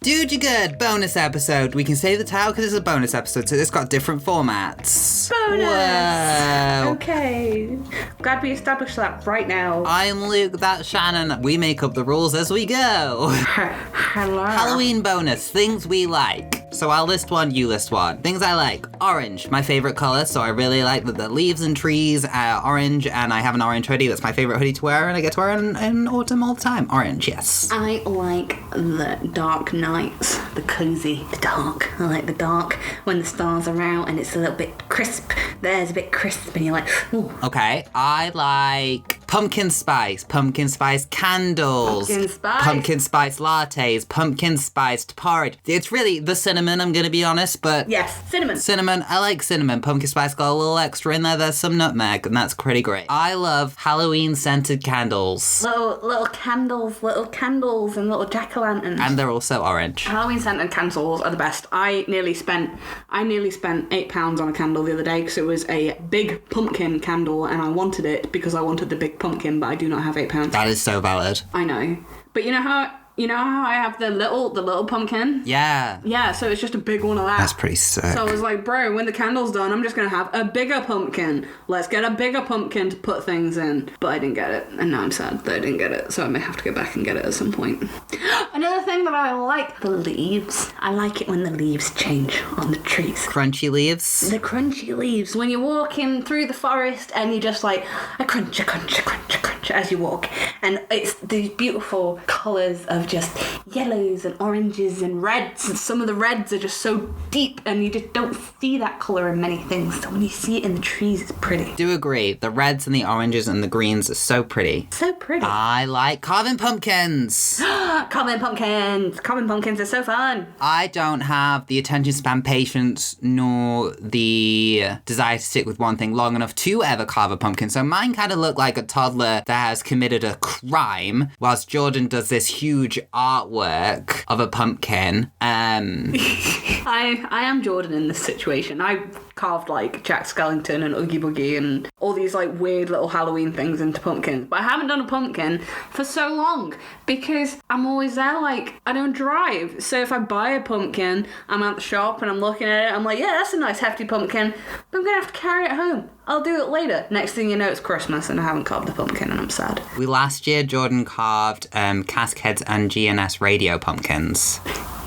Dude, you good. Bonus episode. We can say the title because it's a bonus episode, so it's got different formats. Bonus! Whoa. Okay. Glad we established that right now. I'm Luke, that's Shannon. We make up the rules as we go. Hello. Halloween bonus, things we like. So I'll list one, you list one. Things I like. Orange, my favorite color, so I really like that the leaves and trees are orange, and I have an orange hoodie. That's my favorite hoodie to wear, and I get to wear it in autumn all the time. Orange, yes. I like the dark nights, the cozy, the dark. I like the dark when the stars are out and it's a little bit crisp. There's a bit crisp and you're like, ooh. Okay, I like pumpkin spice candles. Pumpkin spice lattes, pumpkin spiced porridge. It's really the cinnamon, I'm gonna be honest, but... Yes, cinnamon. Cinnamon, I like cinnamon. Pumpkin spice got a little extra in there. There's some nutmeg, and that's pretty great. I love Halloween scented candles. Little candles and little jack-o'-lanterns. And they're also orange. Halloween scented candles are the best. I nearly spent £8 on a candle the other day because it was a big pumpkin candle and I wanted it because I wanted the big pumpkin, but I do not have £8. That is so valid. I know. But you know how I have the little pumpkin? Yeah. Yeah, so it's just a big one of that. That's pretty sick. So I was like, bro, when the candle's done, I'm just going to have a bigger pumpkin. Let's get a bigger pumpkin to put things in. But I didn't get it, and now I'm sad that I didn't get it, so I may have to go back and get it at some point. Another thing that I like, the leaves. I like it when the leaves change on the trees. Crunchy leaves? The crunchy leaves. When you're walking through the forest and you're just like, a crunch as you walk. And it's these beautiful colours of just yellows and oranges and reds, and some of the reds are just so deep and you just don't see that colour in many things, so when you see it in the trees it's pretty. Do agree, the reds and the oranges and the greens are so pretty. So pretty. I like carving pumpkins. Carving pumpkins are so fun. I don't have the attention span, patience, nor the desire to stick with one thing long enough to ever carve a pumpkin, so mine kind of look like a toddler that has committed a crime, whilst Jordan does this huge artwork of a pumpkin. I am Jordan in this situation. I carved like Jack Skellington and Oogie Boogie and all these like weird little Halloween things into pumpkins, but I haven't done a pumpkin for so long because I'm always there, like I don't drive, so if I buy a pumpkin, I'm at the shop and I'm looking at it, I'm like, yeah, that's a nice hefty pumpkin, but I'm gonna have to carry it home. I'll do it later. Next thing you know, it's Christmas and I haven't carved the pumpkin and I'm sad. Last year, Jordan carved Caskheads and GNSRadio pumpkins.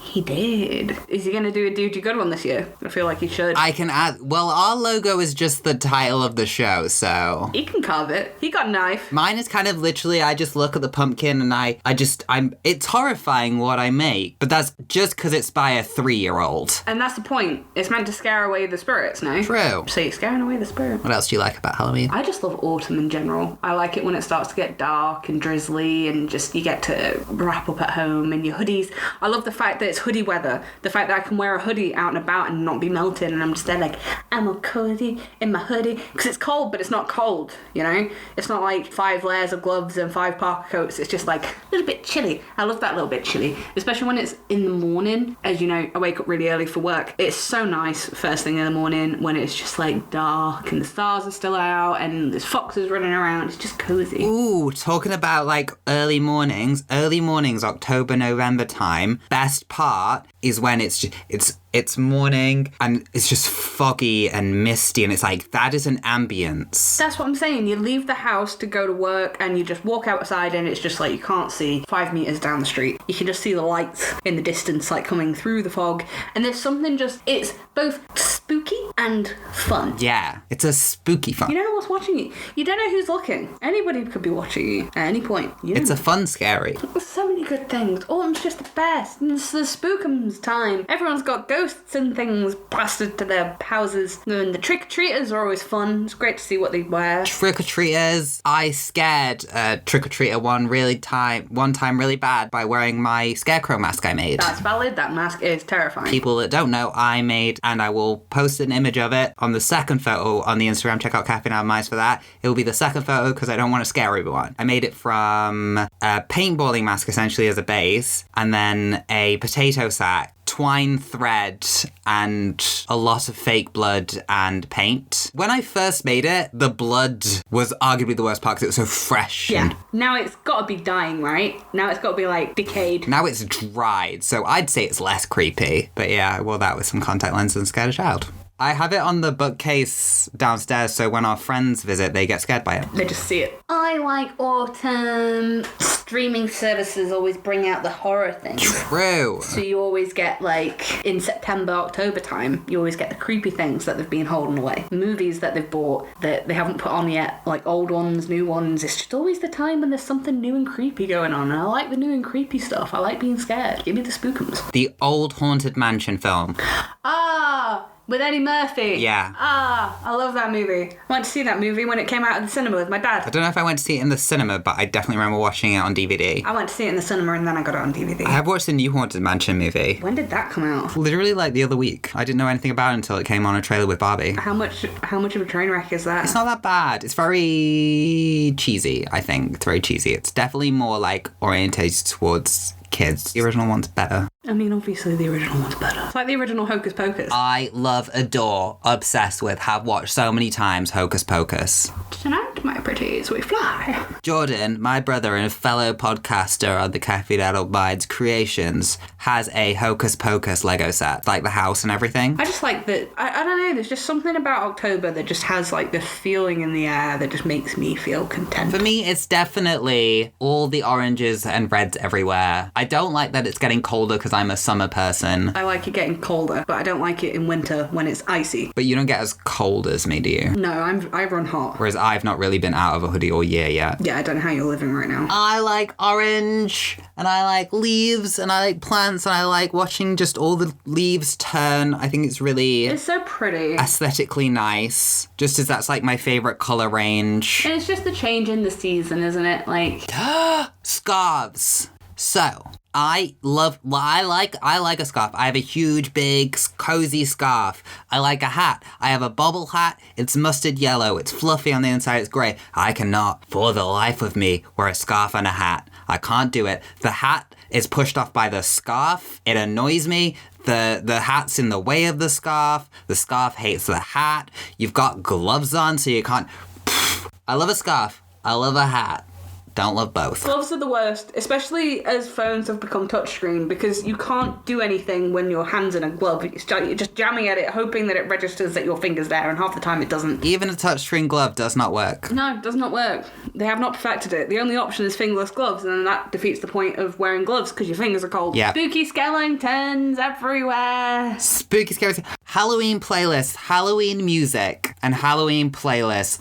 He did. Is he going to do a Dude You Good one this year? I feel like he should. I can add... Well, our logo is just the title of the show, so... He can carve it. He got a knife. Mine is kind of literally, I just look at the pumpkin and I'm... It's horrifying what I make, but that's just because it's by a 3-year-old. And that's the point. It's meant to scare away the spirits, no? True. So you're scaring away the spirit. What else do you like about Halloween? I just love autumn in general. I like it when it starts to get dark and drizzly and just you get to wrap up at home in your hoodies. I love the fact that it's hoodie weather. The fact that I can wear a hoodie out and about and not be melted and I'm just there like, I'm all cozy in my hoodie. Because it's cold, but it's not cold, you know? It's not like 5 layers of gloves and 5 parka coats. It's just like a little bit chilly. I love that little bit chilly. Especially when it's in the morning. As you know, I wake up really early for work. It's so nice first thing in the morning when it's just like dark and the stars are still out and there's foxes running around. It's just cozy. Ooh, talking about like early mornings, October, November time, best part is when it's morning and it's just foggy and misty and it's like, that is an ambience. That's what I'm saying. You leave the house to go to work and you just walk outside and it's just like you can't see 5 meters down the street. You can just see the lights in the distance like coming through the fog, and there's something just, it's both spooky and fun. Yeah, it's a spooky fun. You don't know what's watching you. You don't know who's looking. Anybody could be watching you at any point. It's a fun scary. There's so many good things. Autumn's just the best. It's the spookums time. Everyone's got ghosts and things plastered to their houses. And the trick-or-treaters are always fun. It's great to see what they wear. Trick-or-treaters. I scared a trick-or-treater one time really bad by wearing my scarecrow mask I made. That's valid. That mask is terrifying. People that don't know, I made, and I will post an image of it on the second photo on the Instagram. Check out Caffeine Out Mice for that. It will be the second photo because I don't want to scare everyone. I made it from a paintballing mask essentially as a base, and then a potato sack twine thread and a lot of fake blood and paint. When I first made it, the blood was arguably the worst part because it was so fresh. Yeah. Now it's got to be dying, right? Now it's got to be like decayed. Now it's dried, so I'd say it's less creepy. But yeah, I wore that with some contact lenses and scared a child. I have it on the bookcase downstairs, so when our friends visit, they get scared by it. They just see it. I like autumn. Streaming services always bring out the horror things. True. So you always get, like, in September, October time, you always get the creepy things that they've been holding away. Movies that they've bought that they haven't put on yet, like old ones, new ones. It's just always the time when there's something new and creepy going on. And I like the new and creepy stuff. I like being scared. Give me the spookums. The old Haunted Mansion film. With Eddie Murphy. Yeah. I love that movie. I went to see that movie when it came out at the cinema with my dad. I don't know if I went to see it in the cinema, but I definitely remember watching it on DVD. I went to see it in the cinema and then I got it on DVD. I have watched the new Haunted Mansion movie. When did that come out? Literally like the other week. I didn't know anything about it until it came on a trailer with Barbie. How much of a train wreck is that? It's not that bad. It's very cheesy, I think. It's very cheesy. It's definitely more like orientated towards kids. The original one's better. I mean, obviously the original one's better. It's like the original Hocus Pocus. I love, adore, obsessed with, have watched so many times Hocus Pocus. Tonight, my pretties, we fly. Jordan, my brother and a fellow podcaster on the Cafe Adult Minds Creations, has a Hocus Pocus Lego set, like the house and everything. I just like that, I don't know, there's just something about October that just has like this feeling in the air that just makes me feel content. For me, it's definitely all the oranges and reds everywhere. I don't like that it's getting colder because I'm a summer person. I like it getting colder, but I don't like it in winter when it's icy. But you don't get as cold as me, do you? No, I run hot. Whereas I've not really been out of a hoodie all year yet. Yeah, I don't know how you're living right now. I like orange, and I like leaves, and I like plants, and I like watching just all the leaves turn. I think it's really... It's so pretty. Aesthetically nice. Just as that's like my favourite colour range. And it's just the change in the season, isn't it? Like... Scarves. So... I like a scarf. I have a huge, big, cozy scarf. I like a hat. I have a bobble hat. It's mustard yellow. It's fluffy on the inside. It's grey. I cannot, for the life of me, wear a scarf and a hat. I can't do it. The hat is pushed off by the scarf. It annoys me. The hat's in the way of the scarf. The scarf hates the hat. You've got gloves on, so you can't... I love a scarf. I love a hat. Don't love both. Gloves are the worst, especially as phones have become touchscreen, because you can't do anything when your hand's in a glove. You're just jamming at it, hoping that it registers that your finger's there, and half the time it doesn't. Even a touchscreen glove does not work. No, it does not work. They have not perfected it. The only option is fingerless gloves, and then that defeats the point of wearing gloves, because your fingers are cold. Yeah. Spooky skeletons everywhere. Spooky skeletons. Halloween playlist, Halloween music, and Halloween playlist.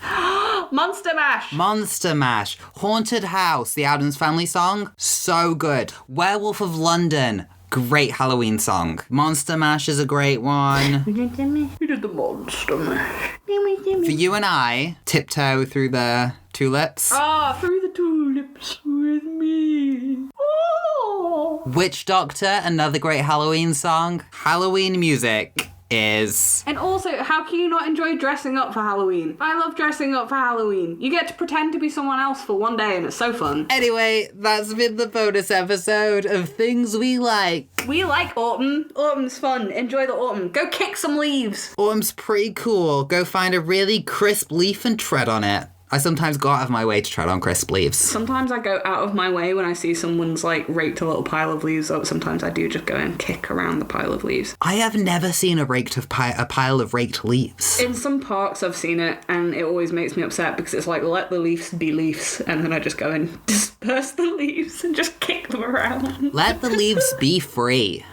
Monster Mash. Monster Mash. Haunted House, the Addams Family song. So good. Werewolf of London. Great Halloween song. Monster Mash is a great one. We did the Monster Mash. For you and I, tiptoe through the tulips. Through the tulips with me. Oh. Witch Doctor, another great Halloween song. Halloween music is... And also, how can you not enjoy dressing up for Halloween? I love dressing up for Halloween. You get to pretend to be someone else for one day and it's so fun. Anyway, that's been the bonus episode of Things We Like. We like autumn. Autumn's fun. Enjoy the autumn. Go kick some leaves. Autumn's pretty cool. Go find a really crisp leaf and tread on it. I sometimes go out of my way to tread on crisp leaves. Sometimes I go out of my way when I see someone's, like, raked a little pile of leaves up. Sometimes I do just go and kick around the pile of leaves. I have never seen a pile of raked leaves. In some parks I've seen it, and it always makes me upset because it's like, let the leaves be leaves, and then I just go and disperse the leaves and just kick them around. Let the leaves be free.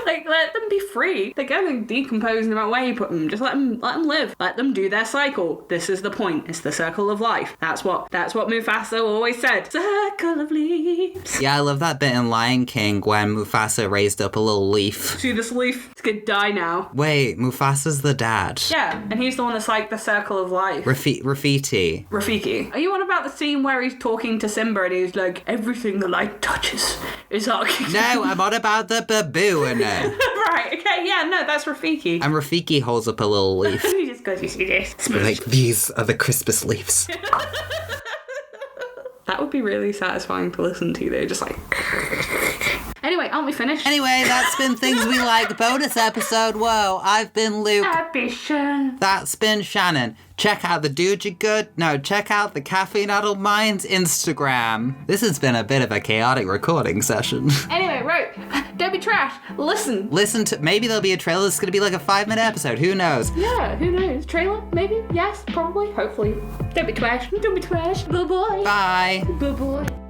Like, let them be free. They're going to decompose no matter where you put them. Just let them live. Let them do their cycle. This is the point. It's the circle of life. That's what Mufasa always said. Circle of leaves. Yeah, I love that bit in Lion King when Mufasa raised up a little leaf. See this leaf? It's gonna die now. Wait, Mufasa's the dad. Yeah, and he's the one that's like the circle of life. Rafiki. Are you on about the scene where he's talking to Simba and he's like, everything the light touches is arcing? No, I'm on about the baboon. Right, okay, yeah, no, that's Rafiki. And Rafiki holds up a little leaf. He just goes, you see this? Like, these are the crispest leaves. That would be really satisfying to listen to, though, just like... Anyway, aren't we finished? Anyway, that's been Things We Like bonus episode. Whoa, I've been Luke. I've been Shannon. That's been Shannon. Check out the check out the Caffeine Addled Minds Instagram. This has been a bit of a chaotic recording session. Anyway, right. Don't be trash. Listen. Maybe there'll be a trailer that's going to be like a 5-minute episode. Who knows? Yeah, who knows? Trailer? Maybe? Yes, probably. Hopefully. Don't be trash. Don't be trash. Bye-bye. Bye. Bye-bye.